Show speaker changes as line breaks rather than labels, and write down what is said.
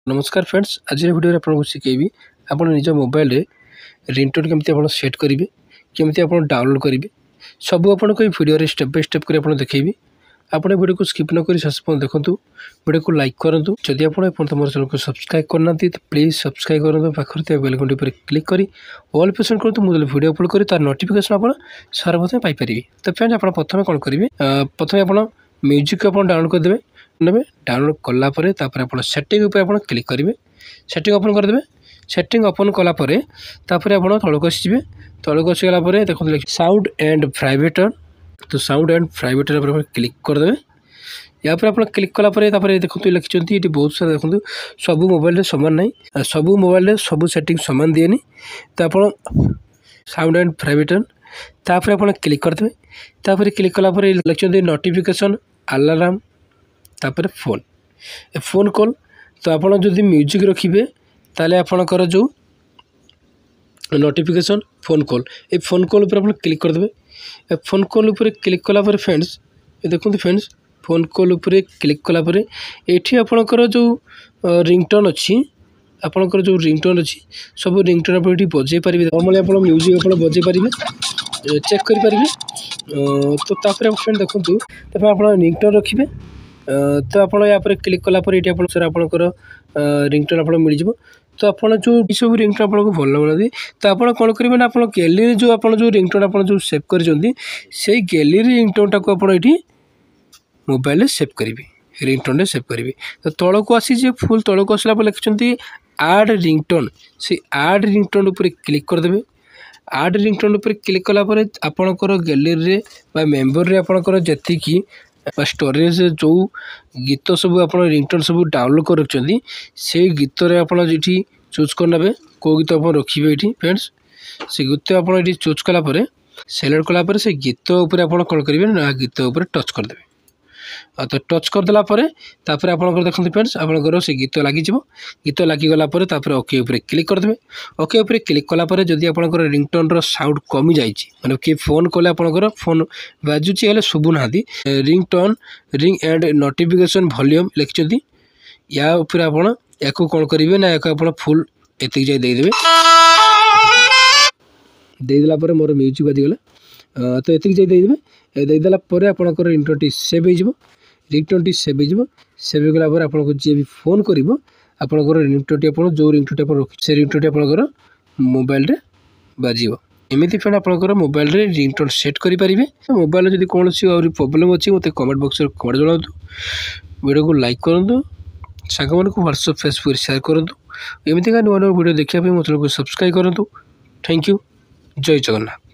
नमस्कार फ्रेंड्स, आज वीडियो आपको शिखेबी आप निज मोबाइल रे रिंगटोन केमती आप सेट करेंगे केमती आप डाउनलोड करेंगे सब आपको वीडियो स्टेप बाय स्टेप कर देखेबी। आप वीडियो को स्किप न कर शेष पर्यंत देखूँ, वीडियो को लाइक करूँ। जदि आप मोर चैनल को सब्सक्राइब करना तो प्लीज सब्सक्राइब करूँ। पाखे बेल घंटी पर क्लिक कर ऑल प्रेजेंट करूँ। मुझे वीडियो अपलोड करी तार नोटिफिकेशन आप सर्वप्रथम पाइपर। तो फ्रेंड्स आप प्रथम कौन करेंगे, प्रथम आप म्यूजिक आप डाउनलोड करदे नेबे। डाउनलोड कलापर आप सेटिंग उपर क्लिक करेंगे, सेटिंग ओपन करदे। सेटिंग ओपन कलापर आप तौक आसवे। तौक आसगला देखते साउंड एंड वाइब्रेटर, तो साउंड एंड वाइब्रेटर पर क्लिक करदे। या आप क्लिक कलापर देखते लिखिं ये बहुत सारा देखो सब मोबाइल सामान ना, सब मोबाइल सब सेटिंग सामान दिएनि। तो आप साउंड एंड वाइब्रेटर तापर आप क्लिक करदे। तापर क्लिक कलापर लिखिं नोटिफिकेशन अलार्म तापर फोन फोन कॉल। तो आप जब म्यूजिक रखिए ताले आपणकर जो नोटिफिकेशन फोन कॉल, ये फोन कॉल पर आप क्लिक करदे। फोन कॉल उपर क्लिक कलापर फ्रेंड्स ये देखो फ्रेंड्स फोन कॉल उपर क्लिक कलापर ये आपणकर जो रिंगटोन अच्छी आपणकर जो रिंगटोन अच्छी सब रिंगटोन आप बजे पारे। नॉर्मली आप म्यूजिक आप बजे पारे चेक करेंगे। तो तापर फ्रेंड देखो तब आप रिंगटोन रखिए। तो आप यहाँ क्लिक कलापर ये आपंकर रिंगटोन आप मिल जाए। तो आप जो सब रिंगटोन आपको भल लगुना तो आप कौन करेंगे ना, आप गैलरी जो आप जो रिंगटोन आप जो सेव कर गैलरी रिंगटोन टाक आप मोबाइल सेव करेंगे, रिंगटोन सेव करेंगे। तो तौक को आसी फुल तौक आसला लिखिं आड रिंगटोन, से आड रिंगटोन उपर क्लिक करदे। आड रिंगटोन उपर क्लिक कलापर आपणकर गैलरी मेम्बर रे आपणकर जी स्टोरेज जो गीत सब आप रिंगटोन सब डाउनलोड कर रखिंट से गीत आप चूज करने कौ गीत आप रखिए। ये फ्रेंड्स से गीत आप चूज कलापर सेलेक्ट कलापर से गीत उपर आप कौन करेंगे ना, गीत उपर टच करदे। तो टच करदेला तापर आप देखते फ्रेंड्स आपंकर से गीत लगी, गीत लगिगला ओके उपर क्लिक करदे। ओके उपर क्लिक कलापर जदि आपंकर रिंगटोन रो साउंड कमी जाए मैंने किए फोन कले आपंकर फोन बाजुची हेल्ले शुभुना ringtone ring and notification volume लिखिं या उपर आप कौन करेंगे ना, आप फुल एति जाए देदेवे। देदेला मोर म्यूजिक बाजीगला तो ये जाए देदेवे। देदेला आपंकर रिंगटोन टी सेव हो, रिंगटोन टी सेव हो। सेव होगला आपको जी भी फोन कर आपंकर रिंगटोन टी जो रिंगटोन आप रखी से रिंगटोन टी आपंकर मोबाइल रे बाजिब। एमती फ्रेंड आपंकर मोबाइल रे रिंगटोन सेट करेंगे। मोबाइल जब कौन और प्रोब्लेम अच्छी मत कमेंट बॉक्स में कमेंट जनातु। वीडियो को लाइक करूँ, सांग मान को व्हाट्सएप फेसबुक शेयर करूँ। एमती का नुआ नुआ वीडियो देखा मो चैनल को सब्सक्राइब करूँ। थैंक यू, जय जगन्नाथ।